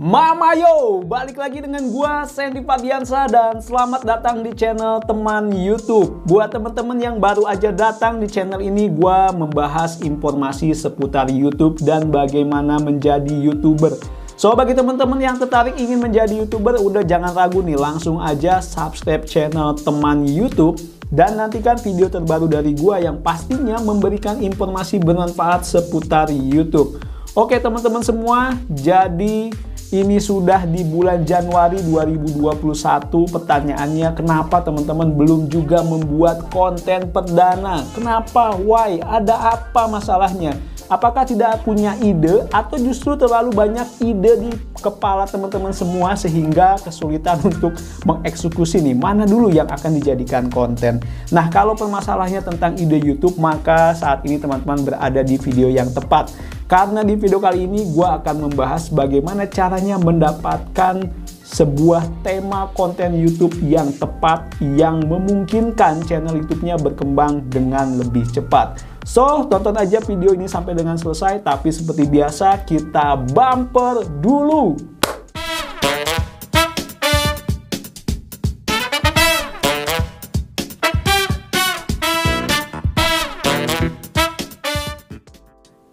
Mama yo, balik lagi dengan gua Sandy Fadiansa dan selamat datang di channel Teman YouTube. Buat teman-teman yang baru aja datang di channel ini, gua membahas informasi seputar YouTube dan bagaimana menjadi YouTuber. So bagi teman-teman yang tertarik ingin menjadi YouTuber, udah jangan ragu nih, langsung aja subscribe channel Teman YouTube dan nantikan video terbaru dari gua yang pastinya memberikan informasi bermanfaat seputar YouTube. Oke teman-teman semua, jadi ini sudah di bulan Januari 2021. Pertanyaannya, kenapa teman-teman belum juga membuat konten perdana? Kenapa? Why? Ada apa masalahnya? Apakah tidak punya ide atau justru terlalu banyak ide di kepala teman-teman semua sehingga kesulitan untuk mengeksekusi nih? Mana dulu yang akan dijadikan konten? Nah, kalau permasalahannya tentang ide YouTube, maka saat ini teman-teman berada di video yang tepat. Karena di video kali ini gue akan membahas bagaimana caranya mendapatkan sebuah tema konten YouTube yang tepat, yang memungkinkan channel YouTube-nya berkembang dengan lebih cepat. So, tonton aja video ini sampai dengan selesai, tapi seperti biasa kita bumper dulu.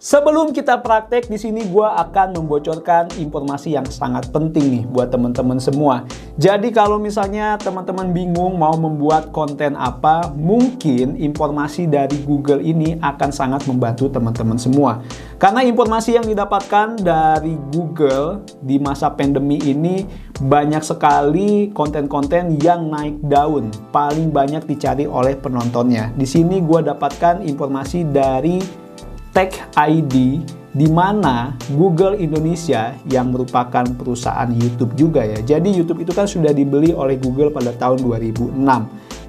Sebelum kita praktek, di sini gue akan membocorkan informasi yang sangat penting nih buat teman-teman semua. Jadi kalau misalnya teman-teman bingung mau membuat konten apa, mungkin informasi dari Google ini akan sangat membantu teman-teman semua. Karena informasi yang didapatkan dari Google di masa pandemi ini banyak sekali konten-konten yang naik daun, paling banyak dicari oleh penontonnya. Di sini gue dapatkan informasi dari Tech ID, di mana Google Indonesia yang merupakan perusahaan YouTube juga ya. Jadi YouTube itu kan sudah dibeli oleh Google pada tahun 2006.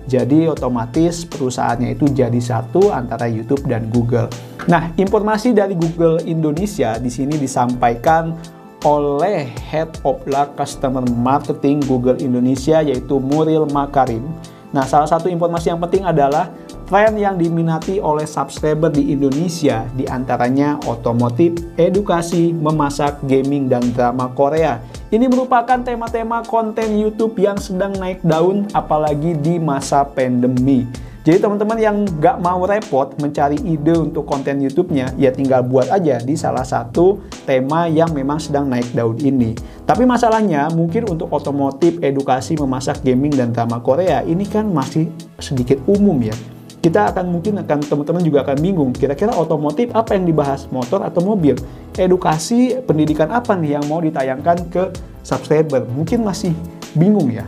Jadi otomatis perusahaannya itu jadi satu antara YouTube dan Google. Nah, informasi dari Google Indonesia di sini disampaikan oleh Head of Customer Marketing Google Indonesia, yaitu Muril Makarim. Nah, salah satu informasi yang penting adalah tren yang diminati oleh subscriber di Indonesia diantaranya otomotif, edukasi, memasak, gaming, dan drama Korea. Ini merupakan tema-tema konten YouTube yang sedang naik daun apalagi di masa pandemi. Jadi teman-teman yang nggak mau repot mencari ide untuk konten YouTube-nya, ya tinggal buat aja di salah satu tema yang memang sedang naik daun ini. Tapi masalahnya mungkin untuk otomotif, edukasi, memasak, gaming, dan drama Korea ini kan masih sedikit umum ya. Kita teman-teman juga akan bingung, kira-kira otomotif apa yang dibahas, motor atau mobil? Edukasi, pendidikan apa nih yang mau ditayangkan ke subscriber? Mungkin masih bingung ya.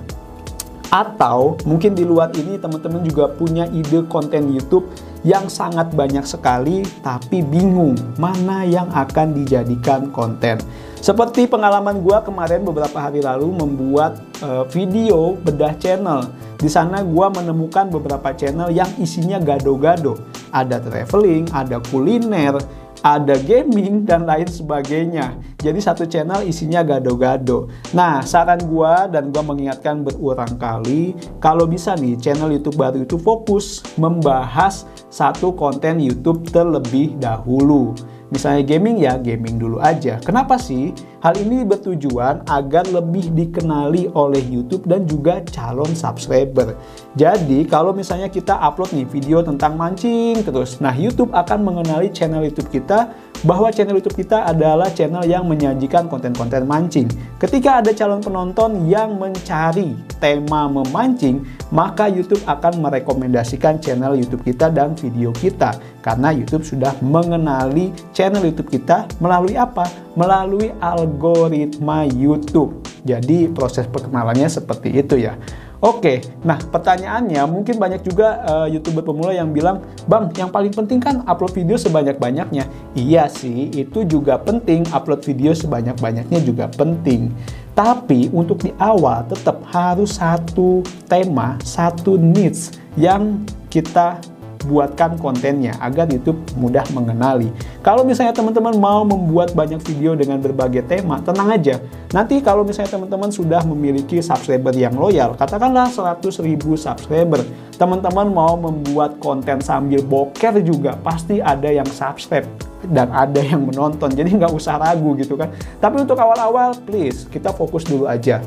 Atau mungkin di luar ini teman-teman juga punya ide konten YouTube yang sangat banyak sekali tapi bingung mana yang akan dijadikan konten. Seperti pengalaman gua kemarin beberapa hari lalu membuat video bedah channel. Di sana gua menemukan beberapa channel yang isinya gado-gado. Ada traveling, ada kuliner, ada gaming, dan lain sebagainya. Jadi satu channel isinya gado-gado. Nah, saran gua dan gua mengingatkan berulang kali, kalau bisa nih channel YouTube baru itu fokus membahas satu konten YouTube terlebih dahulu. Misalnya gaming, ya gaming dulu aja. Kenapa sih? Hal ini bertujuan agar lebih dikenali oleh YouTube dan juga calon subscriber. Jadi kalau misalnya kita upload nih video tentang mancing terus, nah YouTube akan mengenali channel YouTube kita bahwa channel YouTube kita adalah channel yang menyajikan konten-konten mancing. Ketika ada calon penonton yang mencari tema memancing, maka YouTube akan merekomendasikan channel YouTube kita dan video kita. Karena YouTube sudah mengenali channel YouTube kita melalui apa? Melalui algoritma YouTube. Jadi proses perkenalannya seperti itu ya. Oke, nah pertanyaannya mungkin banyak juga YouTuber pemula yang bilang, "Bang, yang paling penting kan upload video sebanyak-banyaknya." Iya sih, itu juga penting, upload video sebanyak-banyaknya juga penting. Tapi untuk di awal tetap harus satu tema, satu niche yang kita buatkan kontennya agar YouTube mudah mengenali. Kalau misalnya teman-teman mau membuat banyak video dengan berbagai tema, tenang aja. Nanti kalau misalnya teman-teman sudah memiliki subscriber yang loyal, katakanlah 100.000 subscriber, teman-teman mau membuat konten sambil boker juga, pasti ada yang subscribe dan ada yang menonton, jadi nggak usah ragu gitu kan. Tapi untuk awal-awal, please, kita fokus dulu aja.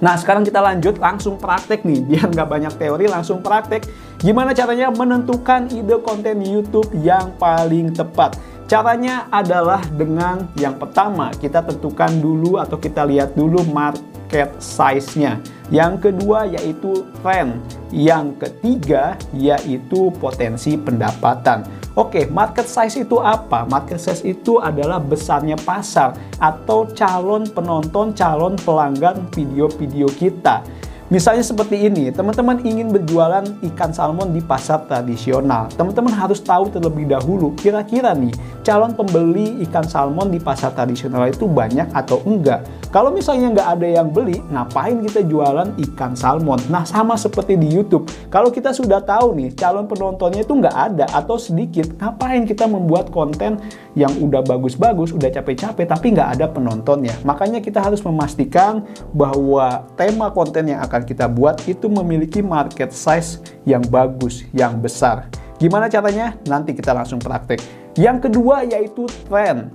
Nah, sekarang kita lanjut langsung praktek nih, biar nggak banyak teori, langsung praktek. Gimana caranya menentukan ide konten YouTube yang paling tepat? Caranya adalah dengan yang pertama, kita tentukan dulu atau kita lihat dulu market size-nya. Yang kedua yaitu trend. Yang ketiga yaitu potensi pendapatan. Oke, market size itu apa? Market size itu adalah besarnya pasar atau calon penonton, calon pelanggan video-video kita. Misalnya seperti ini, teman-teman ingin berjualan ikan salmon di pasar tradisional. Teman-teman harus tahu terlebih dahulu, kira-kira nih, calon pembeli ikan salmon di pasar tradisional itu banyak atau enggak. Kalau misalnya nggak ada yang beli, ngapain kita jualan ikan salmon? Nah, sama seperti di YouTube. Kalau kita sudah tahu nih, calon penontonnya itu nggak ada atau sedikit, ngapain kita membuat konten yang udah bagus-bagus, udah capek-capek, tapi nggak ada penontonnya. Makanya kita harus memastikan bahwa tema konten yang akan kita buat itu memiliki market size yang bagus, yang besar. Gimana caranya? Nanti kita langsung praktek. Yang kedua yaitu tren.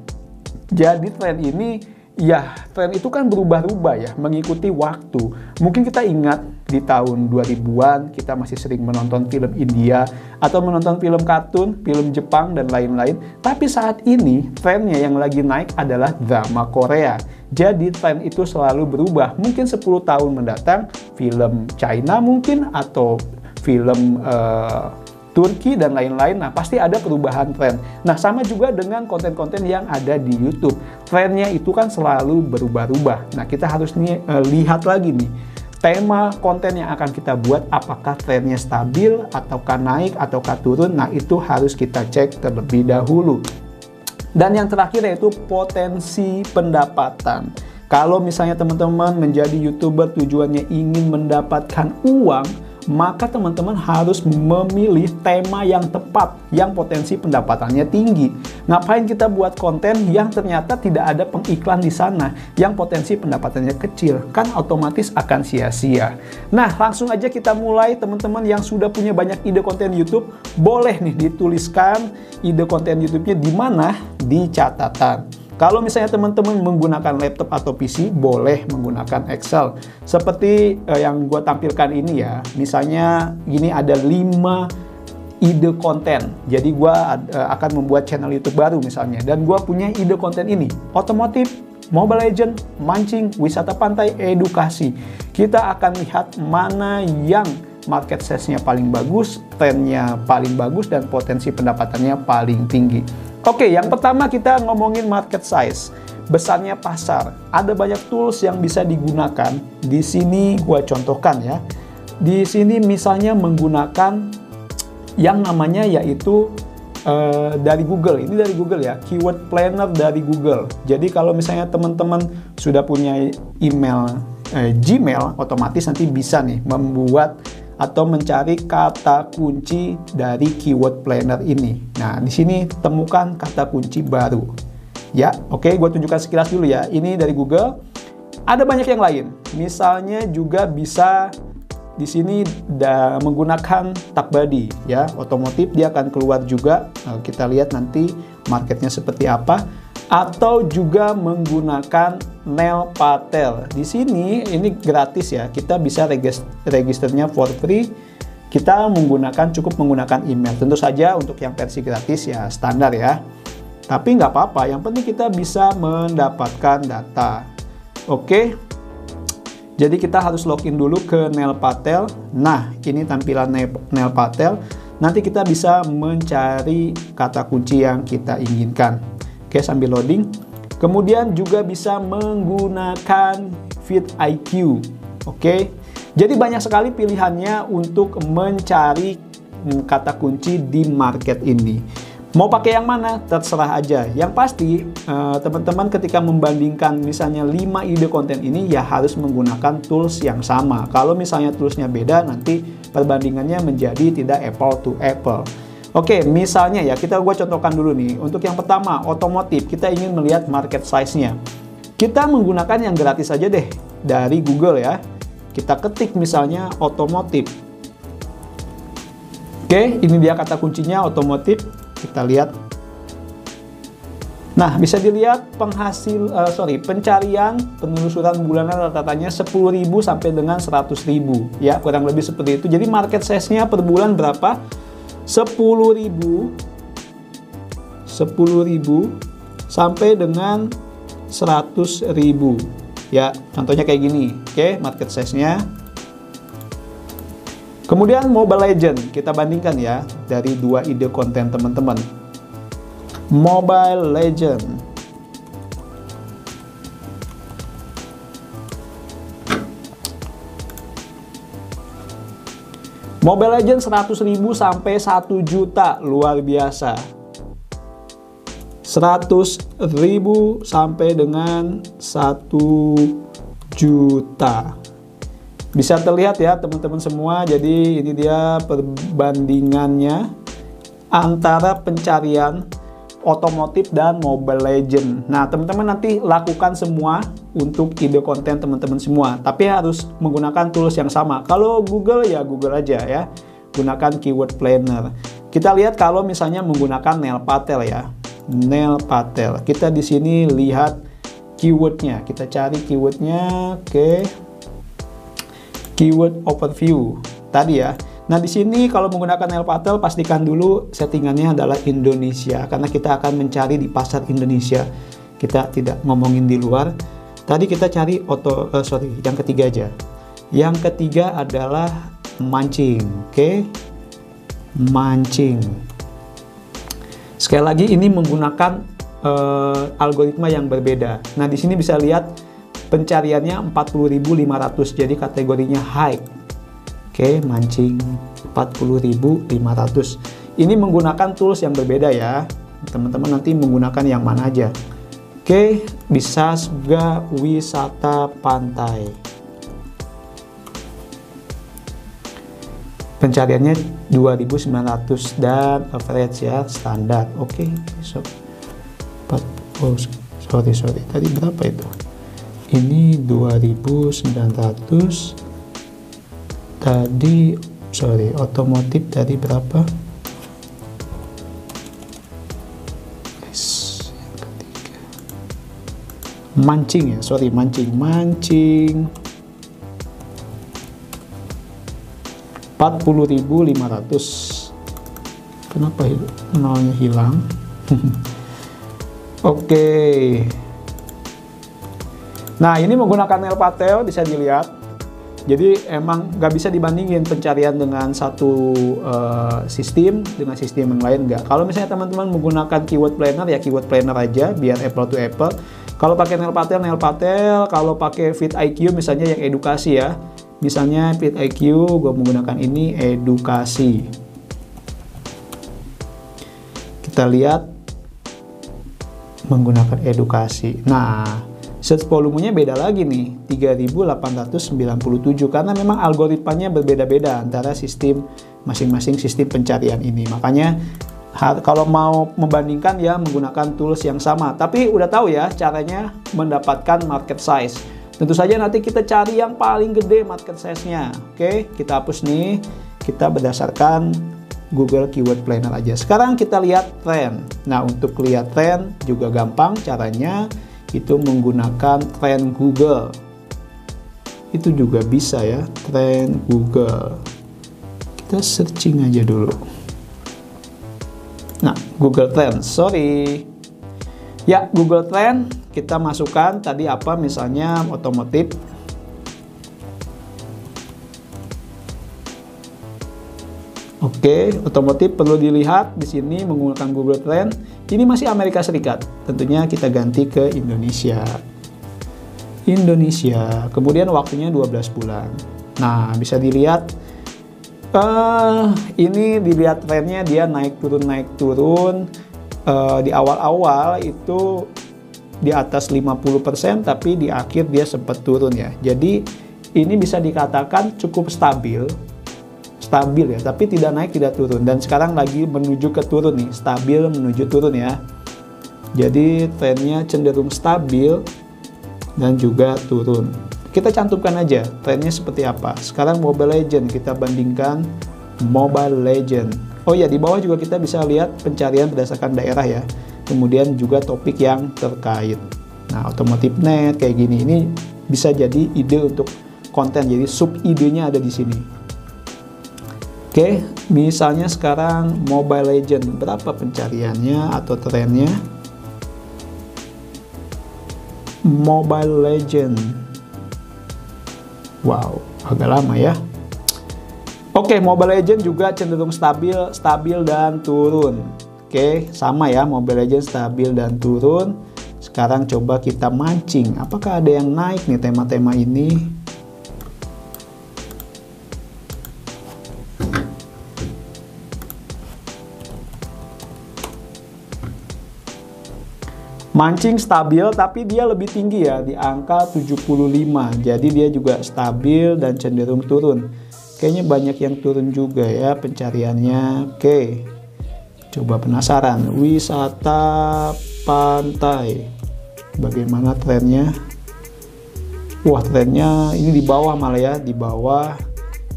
Jadi tren ini, ya tren itu kan berubah-ubah ya, mengikuti waktu. Mungkin kita ingat di tahun 2000-an kita masih sering menonton film India atau menonton film kartun, film Jepang dan lain-lain. Tapi saat ini trennya yang lagi naik adalah drama Korea. Jadi tren itu selalu berubah. Mungkin 10 tahun mendatang film China mungkin atau film Turki dan lain-lain. Nah, pasti ada perubahan tren. Nah, sama juga dengan konten-konten yang ada di YouTube. Trennya itu kan selalu berubah-ubah. Nah, kita harus lihat lagi nih, tema konten yang akan kita buat, apakah trennya stabil, ataukah naik, ataukah turun. Nah, itu harus kita cek terlebih dahulu. Dan yang terakhir yaitu potensi pendapatan. Kalau misalnya teman-teman menjadi YouTuber tujuannya ingin mendapatkan uang, maka teman-teman harus memilih tema yang tepat, yang potensi pendapatannya tinggi. Ngapain kita buat konten yang ternyata tidak ada pengiklan di sana, yang potensi pendapatannya kecil, kan otomatis akan sia-sia. Nah, langsung aja kita mulai. Teman-teman yang sudah punya banyak ide konten YouTube, boleh nih dituliskan ide konten YouTube-nya di mana? Di catatan. Kalau misalnya teman-teman menggunakan laptop atau PC, boleh menggunakan Excel. Seperti yang gue tampilkan ini ya. Misalnya gini, ada 5 ide konten. Jadi gue akan membuat channel YouTube baru misalnya. Dan gue punya ide konten ini. Otomotif, Mobile Legends, mancing, wisata pantai, edukasi. Kita akan lihat mana yang market size-nya paling bagus, trennya paling bagus, dan potensi pendapatannya paling tinggi. Oke, yang pertama kita ngomongin market size, besarnya pasar. Ada banyak tools yang bisa digunakan. Di sini gue contohkan ya. Di sini misalnya menggunakan yang namanya yaitu dari Google. Ini dari Google ya, Keyword Planner dari Google. Jadi kalau misalnya teman-teman sudah punya email Gmail, otomatis nanti bisa nih membuat atau mencari kata kunci dari Keyword Planner ini. Nah, di sini temukan kata kunci baru. Ya, oke, gue tunjukkan sekilas dulu ya. Ini dari Google. Ada banyak yang lain. Misalnya juga bisa di sini menggunakan TagBuddy ya. Otomotif dia akan keluar juga. Nah, kita lihat nanti marketnya seperti apa. Atau juga menggunakan Neil Patel. Di sini ini gratis ya. Kita bisa registernya for free. Kita cukup menggunakan email. Tentu saja untuk yang versi gratis ya standar ya. Tapi nggak apa-apa. Yang penting kita bisa mendapatkan data. Oke. Jadi kita harus login dulu ke Neil Patel. Nah, ini tampilan Neil Patel. Nanti kita bisa mencari kata kunci yang kita inginkan. Oke, sambil loading. Kemudian juga bisa menggunakan vidIQ. Oke. Jadi banyak sekali pilihannya untuk mencari kata kunci di market ini. Mau pakai yang mana? Terserah aja. Yang pasti, teman-teman ketika membandingkan misalnya 5 ide konten ini, ya harus menggunakan tools yang sama. Kalau misalnya toolsnya beda, nanti perbandingannya menjadi tidak apple to apple. Oke, misalnya ya, gue contohkan dulu nih. Untuk yang pertama, otomotif. Kita ingin melihat market size-nya. Kita menggunakan yang gratis aja deh, dari Google ya. Kita ketik misalnya otomotif. Oke, ini dia kata kuncinya otomotif. Kita lihat. Nah, bisa dilihat pencarian penelusuran bulanan rata-ratanya 10.000 sampai dengan 100.000 ya, kurang lebih seperti itu. Jadi market size-nya per bulan berapa? 10.000 sampai dengan 100.000 ya. Contohnya kayak gini. Oke, market size-nya. Kemudian Mobile Legend, kita bandingkan ya dari 2 ide konten teman-teman. Mobile Legend. Mobile Legend 100.000 sampai 1 juta, luar biasa. 100.000 sampai dengan 1 juta. Bisa terlihat ya teman-teman semua, jadi ini dia perbandingannya antara pencarian otomotif dan Mobile Legend. Nah, teman-teman nanti lakukan semua untuk ide konten teman-teman semua, tapi harus menggunakan tools yang sama. Kalau Google ya Google aja ya, gunakan keyword planner. Kita lihat kalau misalnya menggunakan Neil Patel ya, Neil Patel. Kita di sini lihat keywordnya, kita cari keywordnya. Oke. Keyword overview tadi ya. Nah, di sini kalau menggunakan Neil Patel, pastikan dulu settingannya adalah Indonesia, karena kita akan mencari di pasar Indonesia. Kita tidak ngomongin di luar. Tadi kita cari yang ketiga aja. Yang ketiga adalah mancing. Oke. Mancing. Sekali lagi ini menggunakan algoritma yang berbeda. Nah, di sini bisa lihat pencariannya 40.500, jadi kategorinya high. Oke, mancing 40.500. Ini menggunakan tools yang berbeda ya. Teman-teman nanti menggunakan yang mana aja. Oke, bisa juga wisata pantai. Pencariannya 2.900 dan average ya, standar. Oke, sorry. Tadi berapa itu? Ini 2.900. Tadi otomotif tadi berapa? Mancing ya, mancing 40.500. Kenapa nolnya hilang? Oke. Nah, ini menggunakan Neil Patel, bisa dilihat. Jadi emang nggak bisa dibandingin pencarian dengan satu sistem dengan sistem yang lain, nggak. Kalau misalnya teman-teman menggunakan keyword planner, ya keyword planner aja biar apple to apple. Kalau pakai Neil Patel. Kalau pakai vidIQ misalnya yang edukasi ya. Misalnya vidIQ, gue menggunakan ini edukasi. Kita lihat menggunakan edukasi. Nah, search volumenya beda lagi nih, 3.897, karena memang algoritmanya berbeda-beda antara sistem masing-masing sistem pencarian ini. Makanya kalau mau membandingkan ya menggunakan tools yang sama. Tapi udah tahu ya caranya mendapatkan market size. Tentu saja nanti kita cari yang paling gede market size-nya. Oke, kita hapus nih. Kita berdasarkan Google Keyword Planner aja. Sekarang kita lihat tren. Nah, untuk lihat tren juga gampang caranya. Itu menggunakan tren Google. Itu juga bisa ya, tren Google. Kita searching aja dulu. Nah, Google Trend, ya, Google Trend kita masukkan tadi apa, misalnya otomotif. Oke, otomotif perlu dilihat di sini menggunakan Google Trend. Ini masih Amerika Serikat. Tentunya kita ganti ke Indonesia. Kemudian waktunya 12 bulan. Nah, bisa dilihat Ini dilihat trennya dia naik turun. Di awal-awal itu di atas 50%, tapi di akhir dia sempat turun ya. Jadi ini bisa dikatakan cukup stabil ya, tapi tidak naik tidak turun. Dan sekarang lagi menuju ke turun nih, stabil menuju turun ya. Jadi trennya cenderung stabil dan juga turun. Kita cantumkan aja trennya seperti apa. Sekarang Mobile Legend, kita bandingkan Mobile Legend. Oh ya, di bawah juga kita bisa lihat pencarian berdasarkan daerah ya. Kemudian juga topik yang terkait. Nah, otomotif net kayak gini, ini bisa jadi ide untuk konten. Jadi sub idenya ada di sini. Oke, misalnya sekarang Mobile Legend, berapa pencariannya atau trennya? Mobile Legend. Wow, agak lama ya. Oke, Mobile Legend juga cenderung stabil dan turun. Oke, sama ya, Mobile Legend stabil dan turun. Sekarang coba kita mancing. Apakah ada yang naik nih tema-tema ini? Mancing stabil, tapi dia lebih tinggi ya, di angka 75. Jadi dia juga stabil dan cenderung turun. Kayaknya banyak yang turun juga ya pencariannya. Oke, coba penasaran. Wisata pantai, bagaimana trennya? Wah, trennya ini di bawah malah ya, di bawah.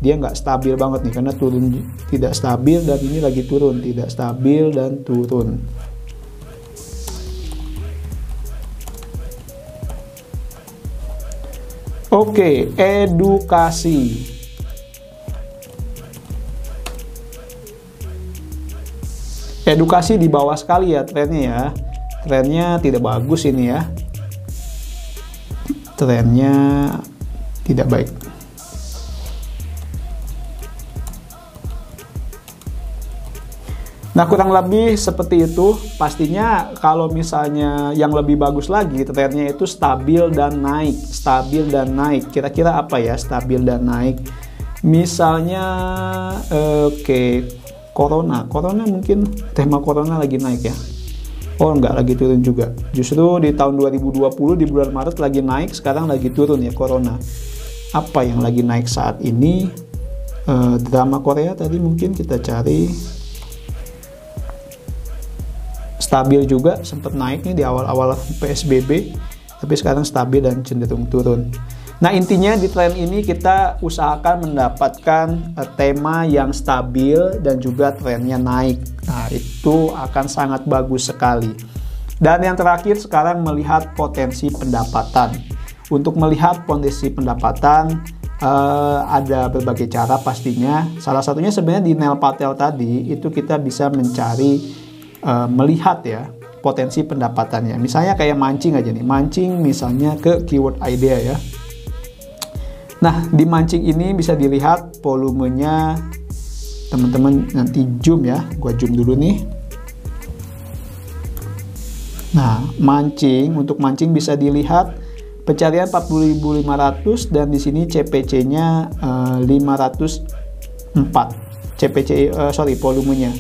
Dia nggak stabil banget nih, karena turun, tidak stabil, dan ini lagi turun, tidak stabil dan turun. Oke, edukasi. Edukasi di bawah sekali ya trennya ya. Trennya tidak bagus ini ya. Trennya tidak baik. Nah, kurang lebih seperti itu. Pastinya kalau misalnya yang lebih bagus lagi, trennya itu stabil dan naik. Stabil dan naik. Kira-kira apa ya stabil dan naik? Misalnya, oke, Corona. Corona mungkin tema Corona lagi naik ya. Oh, enggak, lagi turun juga. Justru di tahun 2020 di bulan Maret lagi naik, sekarang lagi turun ya Corona. Apa yang lagi naik saat ini? Drama Korea tadi mungkin kita cari. Stabil juga, sempat naik nih di awal-awal PSBB, tapi sekarang stabil dan cenderung turun. Nah, intinya di tren ini kita usahakan mendapatkan tema yang stabil dan juga trennya naik. Nah, itu akan sangat bagus sekali. Dan yang terakhir sekarang melihat potensi pendapatan. Untuk melihat potensi pendapatan ada berbagai cara pastinya. Salah satunya sebenarnya di Neil Patel tadi, itu kita bisa mencari melihat ya potensi pendapatannya. Misalnya kayak mancing aja nih, mancing misalnya ke keyword idea ya. Nah, di mancing ini bisa dilihat volumenya. Teman-teman nanti zoom ya, gua zoom dulu nih. Nah, mancing, untuk mancing bisa dilihat pencarian 40.500 dan di sini CPC-nya 504. Volumenya.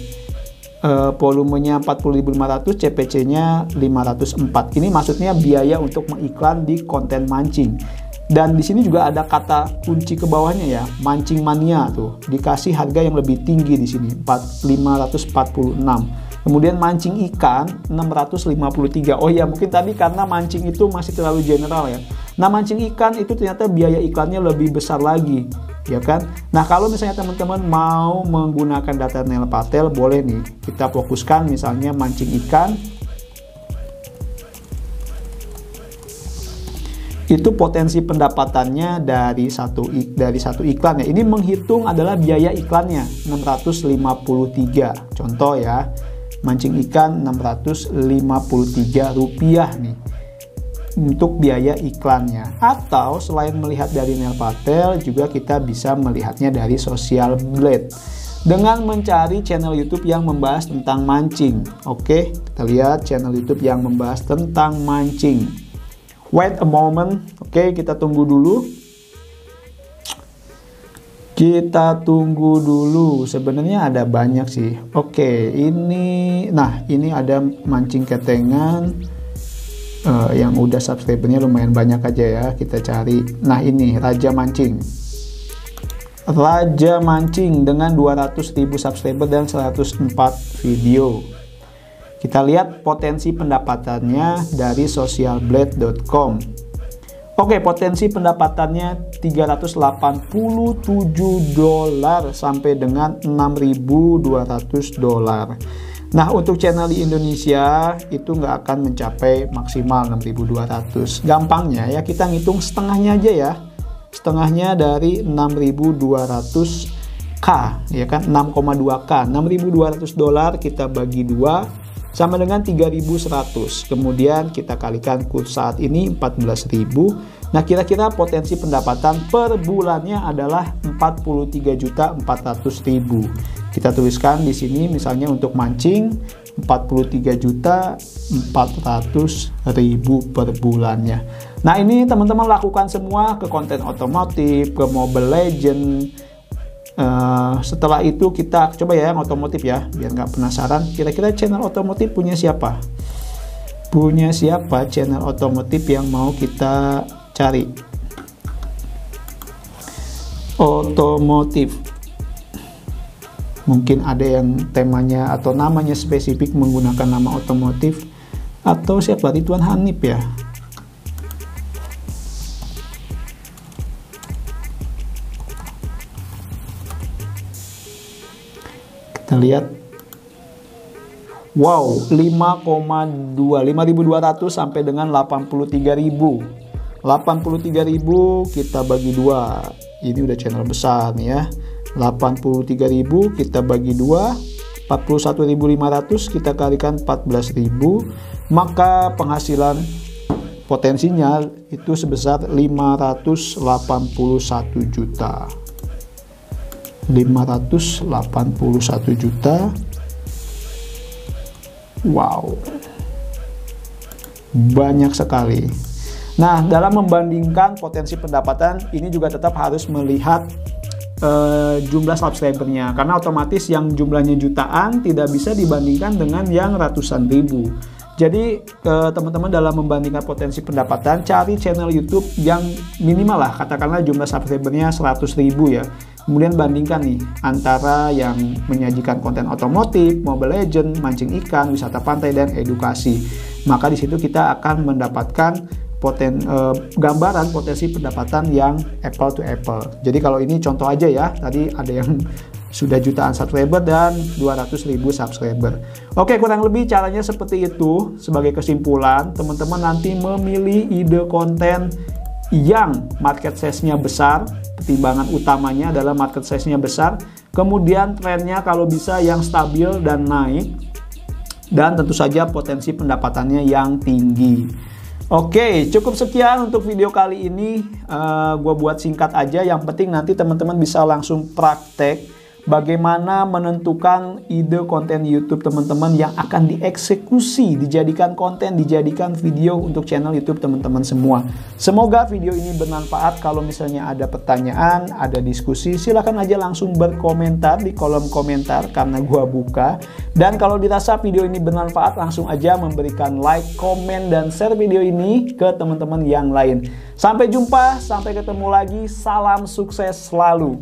Volumenya 40.500, CPC-nya 504. Ini maksudnya biaya untuk mengiklan di konten mancing. Dan di sini juga ada kata kunci ke bawahnya ya, mancing mania tuh. Dikasih harga yang lebih tinggi di sini, 546. Kemudian mancing ikan 653. Oh ya, mungkin tadi karena mancing itu masih terlalu general ya. Nah, mancing ikan itu ternyata biaya iklannya lebih besar lagi, ya kan? Nah, kalau misalnya teman-teman mau menggunakan data Neil Patel, boleh nih kita fokuskan misalnya mancing ikan. Itu potensi pendapatannya dari satu iklan ya. Ini menghitung adalah biaya iklannya 653. Contoh ya, mancing ikan 653 rupiah nih untuk biaya iklannya. Atau selain melihat dari Neil Patel, juga kita bisa melihatnya dari Social Blade dengan mencari channel YouTube yang membahas tentang mancing. Oke, kita lihat channel YouTube yang membahas tentang mancing. Wait a moment. Oke, kita tunggu dulu. Kita tunggu dulu. Sebenarnya ada banyak sih. Oke, ini ada mancing ketengan yang udah subscribernya lumayan banyak aja ya. Kita cari. Nah, ini Raja Mancing. Raja Mancing dengan 200.000 subscriber dan 104 video. Kita lihat potensi pendapatannya dari socialblade.com. Oke, potensi pendapatannya $387 sampai dengan $6.200. Nah, untuk channel di Indonesia itu nggak akan mencapai maksimal 6.200. Gampangnya ya, kita ngitung setengahnya aja ya. Setengahnya dari 6.200K, ya kan, 6,2K. $6.200 kita bagi 2 sama dengan 3.100. Kemudian kita kalikan kurs saat ini 14.000. Nah, kira-kira potensi pendapatan per bulannya adalah 43.400.000. Kita tuliskan di sini misalnya untuk mancing 43.400.000 per bulannya. Nah, ini teman-teman lakukan semua ke konten otomotif, ke Mobile Legend. Setelah itu kita coba ya yang otomotif ya, biar nggak penasaran. Kira-kira channel otomotif punya siapa? Punya siapa channel otomotif yang mau kita cari? Otomotif. Mungkin ada yang temanya atau namanya spesifik menggunakan nama otomotif. Atau siapa? Ridwan Hanif ya. Kita lihat, wow, 5,2 5.200 sampai dengan 83.000. 83.000 kita bagi 2. Ini udah channel besar nih ya. 83.000 kita bagi 2, 41.500 kita kalikan 14.000, maka penghasilan potensinya itu sebesar 581 juta. 581 juta. Wow, banyak sekali. Nah, dalam membandingkan potensi pendapatan ini juga tetap harus melihat jumlah subscribernya, karena otomatis yang jumlahnya jutaan tidak bisa dibandingkan dengan yang ratusan ribu. Jadi teman-teman dalam membandingkan potensi pendapatan, cari channel YouTube yang minimal lah, katakanlah jumlah subscribernya 100.000 ya. Kemudian bandingkan nih antara yang menyajikan konten otomotif, Mobile Legend, mancing ikan, wisata pantai, dan edukasi. Maka di situ kita akan mendapatkan gambaran potensi pendapatan yang apple to apple. Jadi kalau ini contoh aja ya, tadi ada yang sudah jutaan subscriber dan 200.000 subscriber. Oke, kurang lebih caranya seperti itu. Sebagai kesimpulan, teman-teman nanti memilih ide konten yang market size-nya besar. Pertimbangan utamanya adalah market size-nya besar. Kemudian trennya kalau bisa yang stabil dan naik. Dan tentu saja potensi pendapatannya yang tinggi. Oke, cukup sekian untuk video kali ini. Gue buat singkat aja. Yang penting nanti teman-teman bisa langsung praktek bagaimana menentukan ide konten YouTube teman-teman yang akan dieksekusi, dijadikan konten, dijadikan video untuk channel YouTube teman-teman semua. Semoga video ini bermanfaat. Kalau misalnya ada pertanyaan, ada diskusi, silahkan aja langsung berkomentar di kolom komentar karena gua buka. Dan kalau dirasa video ini bermanfaat, langsung aja memberikan like, komen, dan share video ini ke teman-teman yang lain. Sampai jumpa, sampai ketemu lagi. Salam sukses selalu.